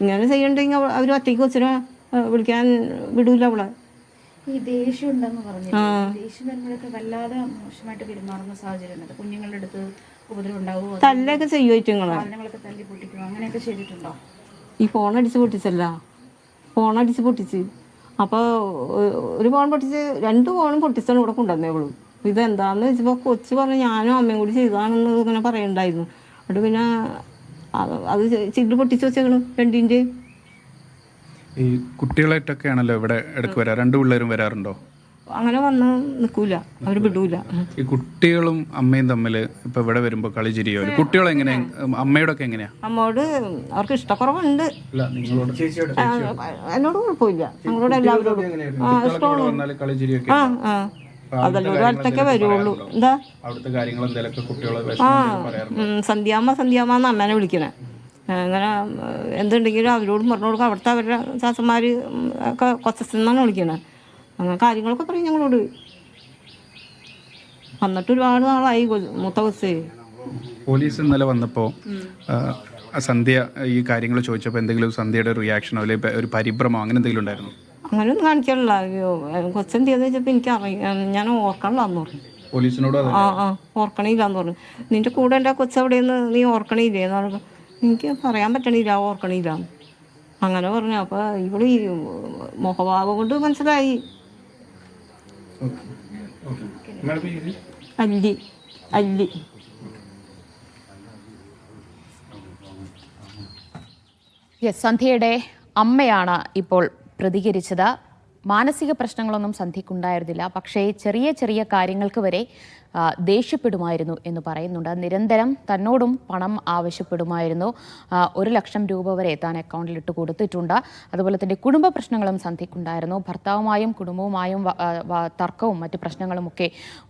ഇങ്ങനെ ചെയ്യണ്ടെങ്കിൽ അവർ ഒറ്റയ്ക്ക് കൊച്ചിനെ വിളിക്കാൻ വിടൂല അവളെ. ഈ ദേഷ്യം ഉണ്ടെന്ന് പറഞ്ഞു, ദേഷ്യം വരുമ്പോഴൊക്കെ വല്ലാതെ മോശമായിട്ട് പെരുമാറുന്ന സാഹചര്യം ഉണ്ട്. കുഞ്ഞുങ്ങളുടെ അടുത്ത് ഉപദ്രവം ഉണ്ടാവുമോ? തല്ലൊക്കെ ചെയ്യുമായിട്ടുങ്ങളെ സാധനങ്ങളൊക്കെ തല്ലി പൊട്ടിക്കുമോ? അങ്ങനെയൊക്കെ ചെയ്തിട്ടുണ്ടോ? ഈ ഫോണടിച്ച് പൊട്ടിച്ചല്ല, ഫോണടിച്ച് പൊട്ടിച്ച്. അപ്പോൾ ഒരു ഫോൺ പൊട്ടിച്ച് 2 ഫോണും പൊട്ടിച്ചാണ് ഇവിടെ കൊണ്ടുവന്നേവളൂ. ഇതെന്താണെന്ന് വെച്ചപ്പോൾ കൊച്ച് പറഞ്ഞു ഞാനും അമ്മയും കൂടി ചെയ്തതാണെന്ന് ഇങ്ങനെ പറയുന്നുണ്ടായിരുന്നു. എന്നിട്ട് പിന്നെ അത് ചില്ല് പൊട്ടിച്ച് വെച്ചേക്കണം 2ൻ്റെയും. ഈ കുട്ടികളായിട്ടൊക്കെയാണല്ലോ ഇവിടെ ഇടയ്ക്ക് വരാറ്, 2 പിള്ളേരും വരാറുണ്ടോ? അങ്ങനെ വന്ന് നിൽക്കൂല, അവർ വിടൂല. ഈ കുട്ടികളും അമ്മയും തമ്മിൽ ഇപ്പം ഇവിടെ വരുമ്പോൾ കളി ചിരിയോ? കുട്ടികളെങ്ങനെ, അമ്മയോടൊക്കെ എങ്ങനെയാ? അമ്മയോട് അവർക്ക് ഇഷ്ടക്കുറവുണ്ട്. നിങ്ങളോട് എന്നോട് കുഴപ്പമില്ല, ഞങ്ങളോട് എല്ലാവരോടും വന്നാൽ കളി ചിരിയൊക്കെ? അതല്ല ഒരു അടുത്തൊക്കെ വരുള്ളൂ. എന്താ അവിടുത്തെ കാര്യങ്ങൾ എന്തെങ്കിലുമൊക്കെ കുട്ടികളെ സന്ധ്യാമ്മ എന്ന് അമ്മേനെ വിളിക്കണേ. അങ്ങനെ എന്തുണ്ടെങ്കിലും അവരോടും പറഞ്ഞു കൊടുക്കുക. അവിടുത്തെ അവരുടെ ചാച്ചന്മാർ ഒക്കെ കൊച്ചെന്നാണ് വിളിക്കണേ. അങ്ങനെ കാര്യങ്ങളൊക്കെ പറയും ഞങ്ങളോട്. വന്നിട്ട് ഒരുപാട് നാളായി മൂത്ത കൊച്ചേ. പോലീസ് ഇന്നലെ വന്നപ്പോൾ സന്ധ്യ ഈ കാര്യങ്ങൾ ചോദിച്ചപ്പോൾ എന്തെങ്കിലും സന്ധ്യയുടെ റിയാക്ഷനോ അല്ലെങ്കിൽ ഒരു പരിഭ്രമോ അങ്ങനെ എന്തെങ്കിലും ഉണ്ടായിരുന്നു? അങ്ങനെയൊന്നും കാണിക്കാനില്ല. കൊച്ചെന്തിയെന്ന് വെച്ചപ്പോൾ എനിക്കറിയാം, ഞാൻ ഓർക്കണില്ലാന്ന് പറഞ്ഞു. പോലീസിനോട് ഓർക്കണില്ലാന്ന് പറഞ്ഞു. നിന്റെ കൂടെ എൻ്റെ കൊച്ചെവിടെയെന്ന് നീ ഓർക്കണില്ലേ എന്ന് പറഞ്ഞു. എനിക്ക് പറയാൻ പറ്റണില്ല, ഓർക്കണില്ല അങ്ങനെ പറഞ്ഞു. അപ്പോൾ ഇവിടെ ഈ മുഖഭാവം കൊണ്ട് മനസ്സിലായി. അല്ലി അല്ലി സന്ധ്യയുടെ അമ്മയാണ് ഇപ്പോൾ പ്രതികരിച്ചത്. മാനസിക പ്രശ്നങ്ങളൊന്നും സന്ധ്യക്കുണ്ടായിരുന്നില്ല, പക്ഷേ ചെറിയ ചെറിയ കാര്യങ്ങൾക്ക് വരെ ദേഷ്യപ്പെടുമായിരുന്നു എന്ന് പറയുന്നുണ്ട്. നിരന്തരം തന്നോടും പണം ആവശ്യപ്പെടുമായിരുന്നു. 1 ലക്ഷം രൂപ വരെ താൻ അക്കൗണ്ടിൽ ഇട്ട് കൊടുത്തിട്ടുണ്ട്. അതുപോലെ തന്നെ കുടുംബ പ്രശ്നങ്ങളും സന്ധ്യക്കുണ്ടായിരുന്നു. ഭർത്താവുമായും കുടുംബവുമായും തർക്കവും മറ്റ് പ്രശ്നങ്ങളുമൊക്കെ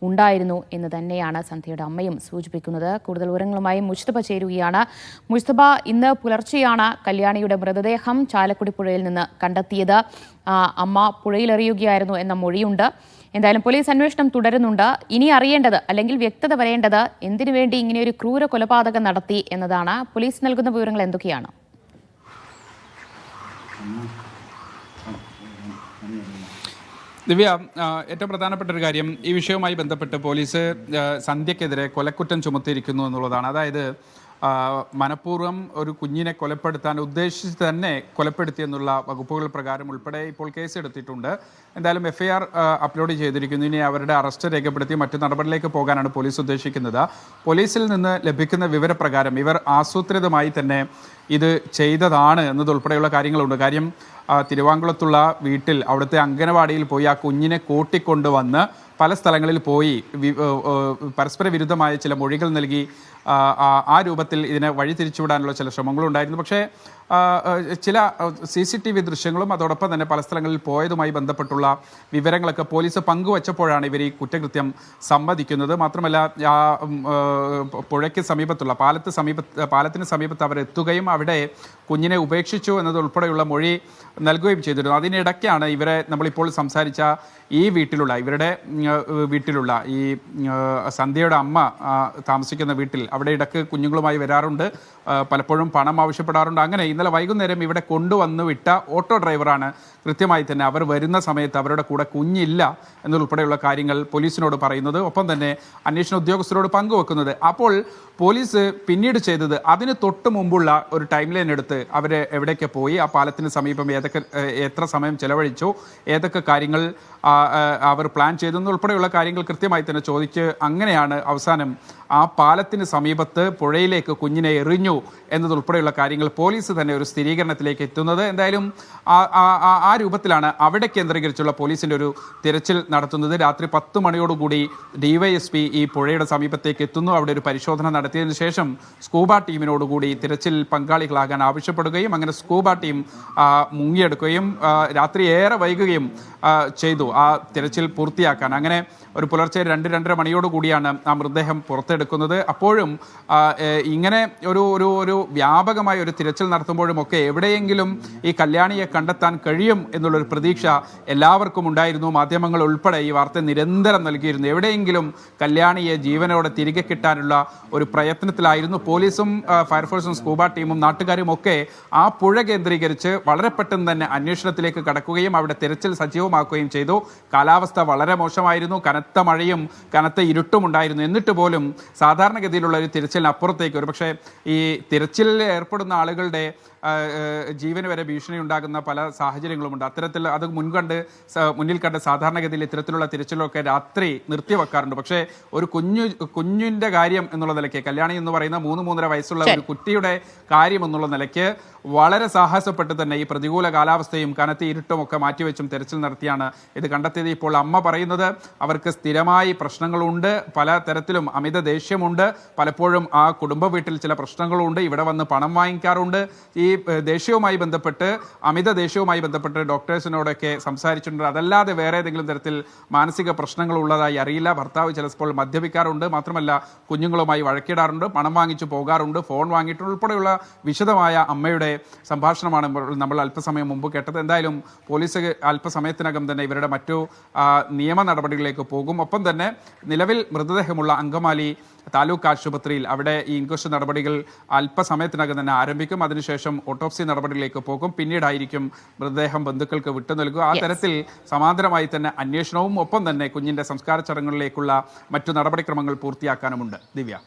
ഉണ്ടായിരുന്നു എന്ന് തന്നെയാണ് സന്ധ്യയുടെ അമ്മയും സൂചിപ്പിക്കുന്നത്. കൂടുതൽ വിവരങ്ങളുമായി മുസ്തഫ ചേരുകയാണ്. മുസ്തഫ, ഇന്ന് പുലർച്ചെയാണ് കല്യാണിയുടെ മൃതദേഹം ചാലക്കുടി പുഴയിൽ നിന്ന് കണ്ടെത്തിയത്. അമ്മ പുഴയിലെറിയുകയായിരുന്നു എന്ന മൊഴിയുണ്ട്. എന്തായാലും പോലീസ് അന്വേഷണം തുടരുന്നുണ്ട്. ഇനി അറിയേണ്ടത്, അല്ലെങ്കിൽ വ്യക്തത വരേണ്ടത്, എന്തിനു വേണ്ടി ഇങ്ങനെ ഒരു ക്രൂര കൊലപാതകം നടത്തി എന്നതാണ്. പോലീസ് നൽകുന്ന വിവരങ്ങൾ എന്തൊക്കെയാണ്? ദിവ്യ, ഏറ്റവും പ്രധാനപ്പെട്ട ഒരു കാര്യം, ഈ വിഷയവുമായി ബന്ധപ്പെട്ട് പോലീസ് സന്ധ്യക്കെതിരെ കൊലക്കുറ്റം ചുമത്തിയിരിക്കുന്നു എന്നുള്ളതാണ്. അതായത് മനഃപൂർവ്വം ഒരു കുഞ്ഞിനെ കൊലപ്പെടുത്താൻ ഉദ്ദേശിച്ച് തന്നെ കൊലപ്പെടുത്തിയെന്നുള്ള വകുപ്പുകൾ പ്രകാരം ഉൾപ്പെടെ ഇപ്പോൾ കേസെടുത്തിട്ടുണ്ട്. എന്തായാലും FIR അപ്ലോഡ് ചെയ്തിരിക്കുന്നു. ഇനി അവരുടെ അറസ്റ്റ് രേഖപ്പെടുത്തി മറ്റു നടപടിയിലേക്ക് പോകാനാണ് പോലീസ് ഉദ്ദേശിക്കുന്നത്. പോലീസിൽ നിന്ന് ലഭിക്കുന്ന വിവരപ്രകാരം ഇവർ ആസൂത്രിതമായി തന്നെ ഇത് ചെയ്തതാണ് എന്നതുൾപ്പെടെയുള്ള കാര്യങ്ങളുണ്ട്. കാര്യം തിരുവാങ്കുളത്തുള്ള വീട്ടിൽ അവിടുത്തെ അംഗനവാടിയിൽ പോയി ആ കുഞ്ഞിനെ കൂട്ടിക്കൊണ്ടുവന്ന് പല സ്ഥലങ്ങളിൽ പോയി പരസ്പര വിരുദ്ധമായ ചില മൊഴികൾ നൽകി ആ രൂപത്തിൽ ഇതിനെ വഴിതിരിച്ചുവിടാനുള്ള ചില ശ്രമങ്ങളുണ്ടായിരുന്നു. പക്ഷേ ചില CCTV ദൃശ്യങ്ങളും അതോടൊപ്പം തന്നെ പല സ്ഥലങ്ങളിൽ പോയതുമായി ബന്ധപ്പെട്ടുള്ള വിവരങ്ങളൊക്കെ പോലീസ് പങ്കുവച്ചപ്പോഴാണ് ഇവർ ഈ കുറ്റകൃത്യം സമ്മതിക്കുന്നത്. മാത്രമല്ല പുഴയ്ക്ക് സമീപത്തുള്ള പാലത്തിന് സമീപത്ത് അവരെത്തുകയും അവിടെ കുഞ്ഞിനെ ഉപേക്ഷിച്ചു എന്നതുൾപ്പെടെയുള്ള മൊഴി നൽകുകയും ചെയ്തിരുന്നു. അതിനിടയ്ക്കാണ് ഇവരെ നമ്മളിപ്പോൾ സംസാരിച്ച ഇവരുടെ വീട്ടിലുള്ള ഈ സന്ധ്യയുടെ അമ്മ താമസിക്കുന്ന വീട്ടിൽ അവിടെ ഇടയ്ക്ക് കുഞ്ഞുങ്ങളുമായി വരാറുണ്ട്, പലപ്പോഴും പണം ആവശ്യപ്പെടാറുണ്ട്. അങ്ങനെ ഇന്നലെ വൈകുന്നേരം ഇവിടെ കൊണ്ടുവന്നു വിട്ട ഓട്ടോ ഡ്രൈവറാണ് കൃത്യമായി തന്നെ അവർ വരുന്ന സമയത്ത് അവരുടെ കൂടെ കുഞ്ഞില്ല എന്നുൾപ്പെടെയുള്ള കാര്യങ്ങൾ പോലീസിനോട് പറയുന്നത്, ഒപ്പം തന്നെ അന്വേഷണ ഉദ്യോഗസ്ഥരോട് പങ്കുവെക്കുന്നത്. അപ്പോൾ പോലീസ് പിന്നീട് ചെയ്തത് അതിന് തൊട്ട് മുമ്പുള്ള ഒരു ടൈം ലൈൻ എടുത്ത് അവർ എവിടേക്ക് പോയി, ആ പാലത്തിന് സമീപം എത്ര സമയം ചെലവഴിച്ചു, ഏതൊക്കെ കാര്യങ്ങൾ അവർ പ്ലാൻ ചെയ്തെന്നുൾപ്പെടെയുള്ള കാര്യങ്ങൾ കൃത്യമായി തന്നെ ചോദിച്ച് അങ്ങനെയാണ് അവസാനം ആ പാലത്തിന് സമീപത്ത് പുഴയിലേക്ക് കുഞ്ഞിനെ എറിഞ്ഞു എന്നതുൾപ്പെടെയുള്ള കാര്യങ്ങൾ പോലീസ് തന്നെ ഒരു സ്ഥിരീകരണത്തിലേക്ക് എത്തുന്നത്. എന്തായാലും ആ രൂപത്തിലാണ് അവിടെ കേന്ദ്രീകരിച്ചുള്ള പോലീസിൻ്റെ ഒരു തിരച്ചിൽ നടത്തുന്നത്. രാത്രി 10 മണിയോടുകൂടി DYSP ഈ പുഴയുടെ സമീപത്തേക്ക് എത്തുന്നു. അവിടെ ഒരു പരിശോധന നടത്തിയതിനു ശേഷം സ്കൂബ ടീമിനോടുകൂടി തിരച്ചിൽ പങ്കാളികളാകാൻ ആവശ്യപ്പെടുകയും അങ്ങനെ സ്കൂബ ടീം മുങ്ങിയെടുക്കുകയും രാത്രി ഏറെ വൈകുകയും ചെയ്തു ആ തിരച്ചിൽ പൂർത്തിയാക്കാൻ. അങ്ങനെ ഒരു പുലർച്ചെ 2-2:30 മണിയോടുകൂടിയാണ് ആ മൃതദേഹം പുറത്തെടുക്കുന്നത്. അപ്പോഴും ഇങ്ങനെ ഒരു വ്യാപകമായ ഒരു തിരച്ചിൽ നടത്തുമ്പോഴും ഒക്കെ എവിടെയെങ്കിലും ഈ കല്യാണിയെ കണ്ടെത്താൻ കഴിയും എന്നുള്ളൊരു പ്രതീക്ഷ എല്ലാവർക്കും ഉണ്ടായിരുന്നു. മാധ്യമങ്ങൾ ഉൾപ്പെടെ ഈ വാർത്ത നിരന്തരം നൽകിയിരുന്നു. എവിടെയെങ്കിലും കല്യാണിയെ ജീവനോടെ തിരികെ കിട്ടാനുള്ള ഒരു പ്രയത്നത്തിലായിരുന്നു. പോലീസും ഫയർഫോഴ്സും സ്കൂബ ടീമും നാട്ടുകാരും ഒക്കെ ആ പുഴ കേന്ദ്രീകരിച്ച് വളരെ പെട്ടെന്ന് തന്നെ അന്വേഷണത്തിലേക്ക് കടക്കുകയും അവിടെ തിരച്ചിൽ സജീവമാക്കുകയും ചെയ്തു. കാലാവസ്ഥ വളരെ മോശമായിരുന്നു, കനത്ത മഴയും കനത്ത ഇരുട്ടും ഉണ്ടായിരുന്നു. എന്നിട്ട് പോലും സാധാരണഗതിയിലുള്ള ഒരു തിരച്ചിലിന് അപ്പുറത്തേക്ക് ഒരുപക്ഷെ ഈ തിരച്ചിലിൽ ഏർപ്പെടുന്ന ആളുകളുടെ ജീവന് വരെ ഭീഷണി ഉണ്ടാകുന്ന പല സാഹചര്യങ്ങളുമുണ്ട്. അത്തരത്തിൽ അത് മുന്നിൽ കണ്ട് സാധാരണഗതിയിൽ ഇത്തരത്തിലുള്ള തിരച്ചിലൊക്കെ രാത്രി നിർത്തിവെക്കാറുണ്ട്. പക്ഷേ ഒരു കുഞ്ഞിന്റെ കാര്യം എന്നുള്ള നിലയ്ക്ക്, കല്യാണി എന്ന് പറയുന്ന 3-3.5 വയസ്സുള്ള ഒരു കുട്ടിയുടെ കാര്യം എന്നുള്ള നിലയ്ക്ക് വളരെ സാഹസപ്പെട്ട് തന്നെ ഈ പ്രതികൂല കാലാവസ്ഥയും കനത്ത ഇരുട്ടും ഒക്കെ മാറ്റിവെച്ചും തെരച്ചിൽ നടത്തിയാണ് ഇത് കണ്ടെത്തിയത്. ഇപ്പോൾ അമ്മ പറയുന്നത് അവർക്ക് സ്ഥിരമായി പ്രശ്നങ്ങളുണ്ട്, പല തരത്തിലും അമിത ദേഷ്യമുണ്ട്, പലപ്പോഴും ആ കുടുംബ വീട്ടിൽ ചില പ്രശ്നങ്ങളുണ്ട്, ഇവിടെ വന്ന് പണം വാങ്ങിക്കാറുണ്ട്. ഈ ദേഷ്യവുമായി ബന്ധപ്പെട്ട് അമിത ദേഷ്യവുമായി ബന്ധപ്പെട്ട് ഡോക്ടേഴ്സിനോടൊക്കെ സംസാരിച്ചിട്ടുണ്ട്. അതല്ലാതെ വേറെ ഏതെങ്കിലും തരത്തിൽ മാനസിക പ്രശ്നങ്ങൾ ഉള്ളതായി അറിയില്ല. ഭർത്താവ് ചിലപ്പോൾ മദ്യപിക്കാറുണ്ട്, മാത്രമല്ല കുഞ്ഞുങ്ങളുമായി വഴക്കിടാറുണ്ട്, പണം വാങ്ങിച്ചു പോകാറുണ്ട്, ഫോൺ വാങ്ങിയിട്ടുണ്ട് ഉൾപ്പെടെയുള്ള വിശദമായ അമ്മയുടെ സംഭാഷണമാണ് നമ്മൾ അല്പസമയം മുമ്പ് കേട്ടത്. എന്തായാലും പോലീസ് അല്പസമയത്തിനകം തന്നെ ഇവരുടെ മറ്റു നിയമ നടപടികളിലേക്ക് പോകും. ഒപ്പം തന്നെ നിലവിൽ മൃതദേഹമുള്ള അങ്കമാലി താലൂക്ക് ആശുപത്രിയിൽ അവിടെ ഈ ഇൻക്വസ്റ്റ് നടപടികൾ അല്പസമയത്തിനകം തന്നെ ആരംഭിക്കും. അതിനുശേഷം ഓട്ടോപ്സി നടപടികളിലേക്ക് പോകും. പിന്നീടായിരിക്കും മൃതദേഹം ബന്ധുക്കൾക്ക് വിട്ടു നൽകുക. ആ തരത്തിൽ സമാന്തരമായി തന്നെ അന്വേഷണവും ഒപ്പം തന്നെ കുഞ്ഞിന്റെ സംസ്കാര ചടങ്ങുകളിലേക്കുള്ള മറ്റു നടപടിക്രമങ്ങൾ പൂർത്തിയാക്കാനുമുണ്ട്. ദിവ്യ.